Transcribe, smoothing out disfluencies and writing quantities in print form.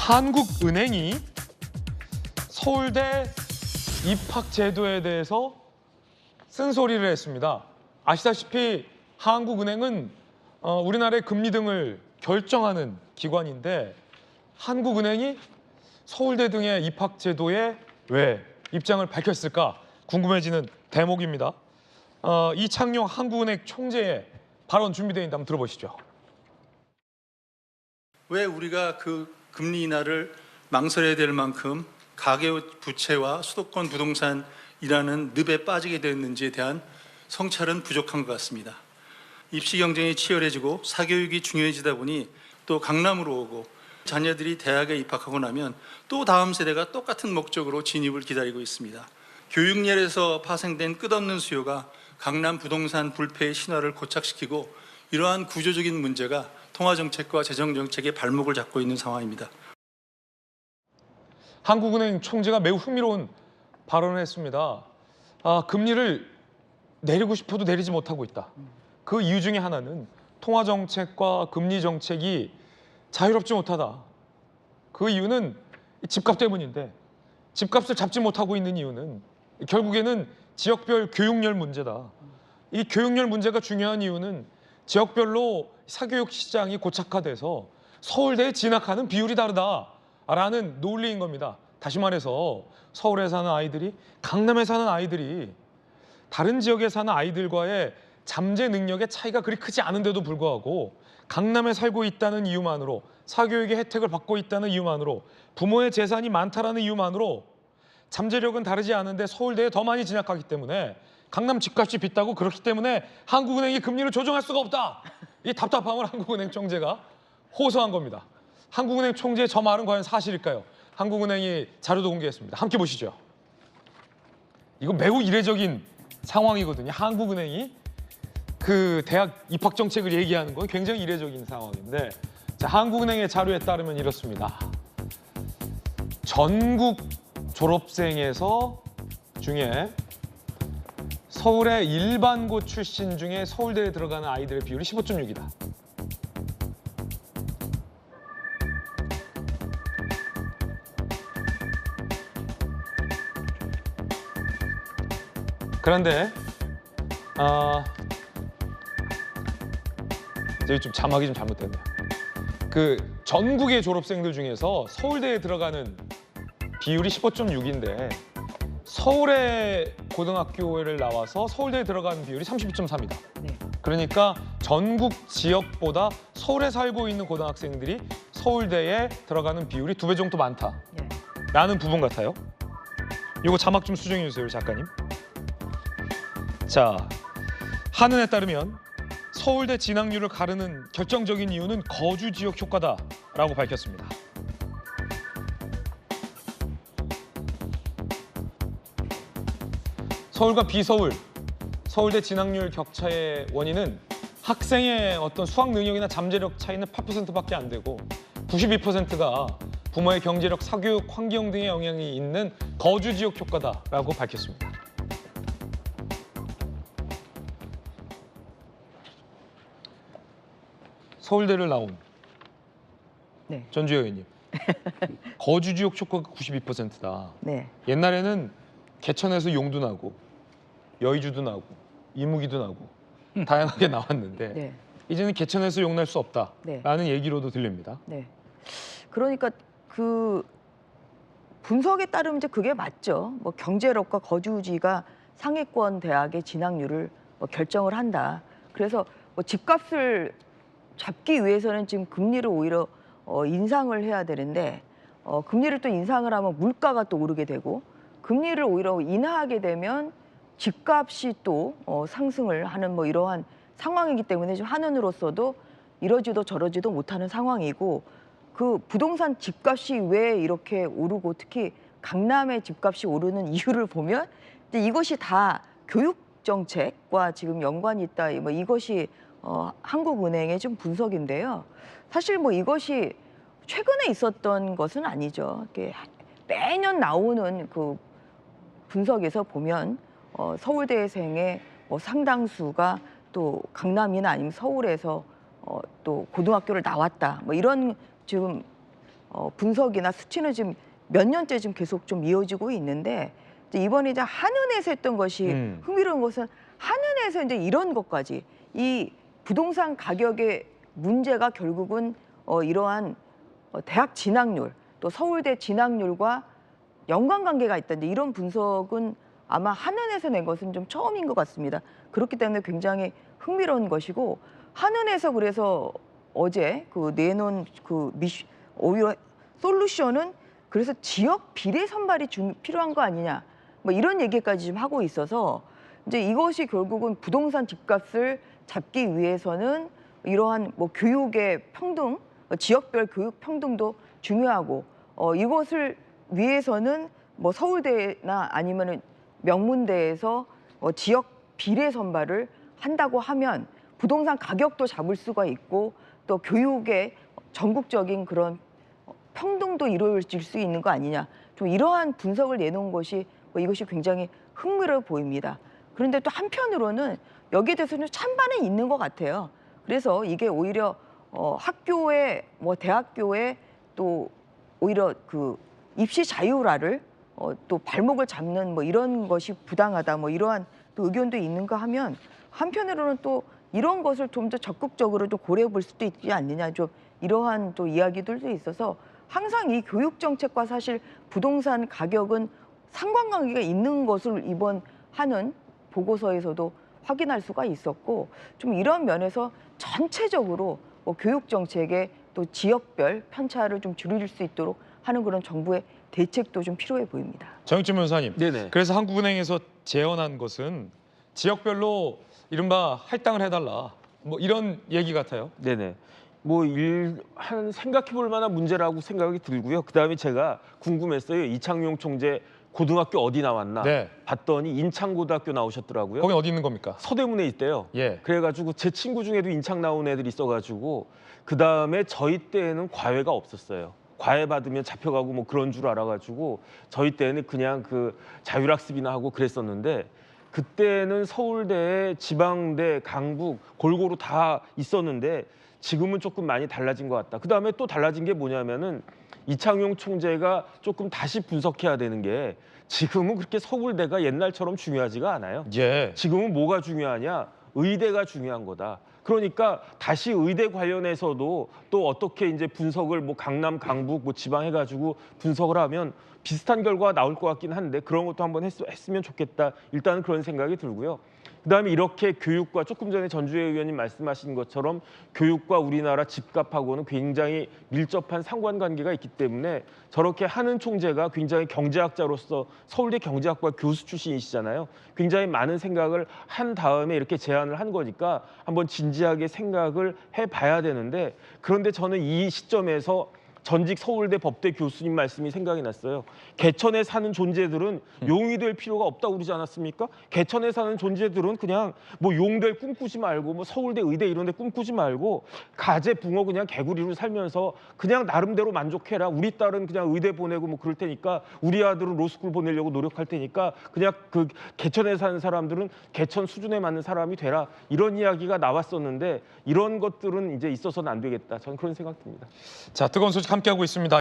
한국은행이 서울대 입학 제도에 대해서 쓴소리를 했습니다. 아시다시피 한국은행은 우리나라의 금리 등을 결정하는 기관인데 한국은행이 서울대 등의 입학 제도에 왜 입장을 밝혔을까 궁금해지는 대목입니다. 이창용 한국은행 총재의 발언 준비되어 있는데 한번 들어보시죠. 왜 우리가 그 금리 인하를 망설여야 될 만큼 가계부채와 수도권 부동산이라는 늪에 빠지게 됐는지에 대한 성찰은 부족한 것 같습니다. 입시 경쟁이 치열해지고 사교육이 중요해지다 보니 또 강남으로 오고 자녀들이 대학에 입학하고 나면 또 다음 세대가 똑같은 목적으로 진입을 기다리고 있습니다. 교육열에서 파생된 끝없는 수요가 강남 부동산 불패의 신화를 고착시키고 이러한 구조적인 문제가 통화정책과 재정정책의 발목을 잡고 있는 상황입니다. 한국은행 총재가 매우 흥미로운 발언을 했습니다. 금리를 내리고 싶어도 내리지 못하고 있다. 그 이유 중에 하나는 통화정책과 금리정책이 자유롭지 못하다. 그 이유는 집값 때문인데 집값을 잡지 못하고 있는 이유는 결국에는 지역별 교육열 문제다. 이 교육열 문제가 중요한 이유는 지역별로 사교육 시장이 고착화돼서 서울대에 진학하는 비율이 다르다라는 논리인 겁니다. 다시 말해서 서울에 사는 아이들이 강남에 사는 아이들이 다른 지역에 사는 아이들과의 잠재 능력의 차이가 그리 크지 않은데도 불구하고 강남에 살고 있다는 이유만으로 사교육의 혜택을 받고 있다는 이유만으로 부모의 재산이 많다라는 이유만으로 잠재력은 다르지 않은데 서울대에 더 많이 진학하기 때문에 강남 집값이 비싸고 그렇기 때문에 한국은행이 금리를 조정할 수가 없다. 이 답답함을 한국은행 총재가 호소한 겁니다. 한국은행 총재의 저 말은 과연 사실일까요? 한국은행이 자료도 공개했습니다. 함께 보시죠. 이거 매우 이례적인 상황이거든요. 한국은행이 그 대학 입학 정책을 얘기하는 건 굉장히 이례적인 상황인데 자, 한국은행의 자료에 따르면 이렇습니다. 전국 졸업생에서 중에 서울의 일반고 출신 중에 서울대에 들어가는 아이들의 비율이 15.6이다. 그런데 여기 좀 자막이 좀 잘못됐네요. 그 전국의 졸업생들 중에서 서울대에 들어가는 비율이 15.6인데 서울의 고등학교를 나와서 서울대에 들어가는 비율이 32.3이다. 네. 그러니까 전국 지역보다 서울에 살고 있는 고등학생들이 서울대에 들어가는 비율이 2배 정도 많다라는 부분 같아요. 이거 자막 좀 수정해 주세요, 작가님. 자, 한은에 따르면 서울대 진학률을 가르는 결정적인 이유는 거주 지역 효과다라고 밝혔습니다. 서울과 비서울, 서울대 진학률 격차의 원인은 학생의 어떤 수학 능력이나 잠재력 차이는 8%밖에 안 되고 92%가 부모의 경제력, 사교육, 환경 등의 영향이 있는 거주 지역 효과다라고 밝혔습니다. 서울대를 나온 네. 전주혜 의원님, 거주 지역 효과가 92%다. 네. 옛날에는 개천에서 용도 나고 여의주도 나고 이무기도 나고 다양하게 나왔는데 네. 이제는 개천에서 용 날 수 없다라는 네. 얘기로도 들립니다. 네. 그러니까 그 분석에 따르면 이제 그게 맞죠. 뭐 경제력과 거주지가 상위권 대학의 진학률을 뭐 결정을 한다. 그래서 뭐 집값을 잡기 위해서는 지금 금리를 오히려 인상을 해야 되는데 금리를 또 인상을 하면 물가가 또 오르게 되고 금리를 오히려 인하하게 되면 집값이 또 상승을 하는 뭐 이러한 상황이기 때문에 지금 한은으로서도 이러지도 저러지도 못하는 상황이고 그 부동산 집값이 왜 이렇게 오르고 특히 강남의 집값이 오르는 이유를 보면 이제 이것이 다 교육 정책과 지금 연관이 있다. 뭐 이것이 한국은행의 좀 분석인데요. 사실 뭐 이것이 최근에 있었던 것은 아니죠. 이렇게 매년 나오는 그 분석에서 보면 서울대생의 뭐 상당수가 또 강남이나 아니면 서울에서 또 고등학교를 나왔다. 뭐 이런 지금 분석이나 수치는 지금 몇 년째 지금 계속 좀 이어지고 있는데 이제 이번에 이제 한은에서 했던 것이 흥미로운 것은 한은에서 이제 이런 것까지 이 부동산 가격의 문제가 결국은 이러한 대학 진학률 또 서울대 진학률과 연관관계가 있다. 이제 이런 분석은 아마 한은에서 낸 것은 좀 처음인 것 같습니다. 그렇기 때문에 굉장히 흥미로운 것이고 한은에서 그래서 어제 그 내놓은 오히려 솔루션은 그래서 지역 비례 선발이 필요한 거 아니냐 뭐 이런 얘기까지 지금 하고 있어서 이제 이것이 결국은 부동산 집값을 잡기 위해서는 이러한 뭐 교육의 평등, 지역별 교육 평등도 중요하고 이것을 위해서는 뭐 서울대나 아니면은 명문대에서 지역 비례 선발을 한다고 하면 부동산 가격도 잡을 수가 있고 또 교육의 전국적인 그런 평등도 이루어질 수 있는 거 아니냐. 좀 이러한 분석을 내놓은 것이 이것이 굉장히 흥미로워 보입니다. 그런데 또 한편으로는 여기에 대해서는 찬반이 있는 것 같아요. 그래서 이게 오히려 학교에 뭐 대학교에 또 오히려 그 입시 자율화를 또 발목을 잡는 뭐 이런 것이 부당하다 뭐 이러한 또 의견도 있는가 하면 한편으로는 또 이런 것을 좀 더 적극적으로 좀 고려해 볼 수도 있지 않느냐 좀 이러한 또 이야기들도 있어서 항상 이 교육 정책과 사실 부동산 가격은 상관관계가 있는 것을 이번 하는 보고서에서도 확인할 수가 있었고 좀 이런 면에서 전체적으로 뭐 교육 정책의 또 지역별 편차를 좀 줄일 수 있도록 하는 그런 정부의 대책도 좀 필요해 보입니다. 정육진 변호사님. 네네. 그래서 한국은행에서 제언한 것은 지역별로 이른바 할당을 해달라. 뭐 이런 얘기 같아요. 네네. 뭐 생각해 볼 만한 문제라고 생각이 들고요. 그다음에 제가 궁금했어요. 이창용 총재 고등학교 어디 나왔나 네. 봤더니 인창고등학교 나오셨더라고요. 거긴 어디 있는 겁니까? 서대문에 있대요. 예. 그래가지고 제 친구 중에도 인창 나온 애들이 있어가지고 그다음에 저희 때는 과외가 없었어요. 과외 받으면 잡혀가고 뭐 그런 줄 알아가지고 저희 때는 그냥 그 자율학습이나 하고 그랬었는데 그때는 서울대, 지방대, 강북 골고루 다 있었는데 지금은 조금 많이 달라진 것 같다. 그다음에 또 달라진 게 뭐냐면은 이창용 총재가 조금 다시 분석해야 되는 게 지금은 그렇게 서울대가 옛날처럼 중요하지가 않아요. 예. 지금은 뭐가 중요하냐? 의대가 중요한 거다. 그러니까 다시 의대 관련해서도 또 어떻게 이제 분석을 뭐 강남, 강북, 뭐 지방 해가지고 분석을 하면 비슷한 결과가 나올 것 같긴 한데 그런 것도 한번 했으면 좋겠다. 일단은 그런 생각이 들고요. 그다음에 이렇게 교육과 조금 전에 전주혜 의원님 말씀하신 것처럼 교육과 우리나라 집값하고는 굉장히 밀접한 상관관계가 있기 때문에 저렇게 하는 총재가 굉장히 경제학자로서 서울대 경제학과 교수 출신이시잖아요. 굉장히 많은 생각을 한 다음에 이렇게 제안을 한 거니까 한번 진지하게 생각을 해봐야 되는데 그런데 저는 이 시점에서 전직 서울대 법대 교수님 말씀이 생각이 났어요. 개천에 사는 존재들은 용이 될 필요가 없다고 그러지 않았습니까? 개천에 사는 존재들은 그냥 뭐 용될 꿈꾸지 말고 뭐 서울대 의대 이런 데 꿈꾸지 말고 가재 붕어 그냥 개구리로 살면서 그냥 나름대로 만족해라. 우리 딸은 그냥 의대 보내고 뭐 그럴 테니까 우리 아들은 로스쿨 보내려고 노력할 테니까 그냥 그 개천에 사는 사람들은 개천 수준에 맞는 사람이 되라. 이런 이야기가 나왔었는데 이런 것들은 이제 있어서는 안 되겠다. 저는 그런 생각 듭니다. 자, 뜨거운 소식 함께하고 있습니다.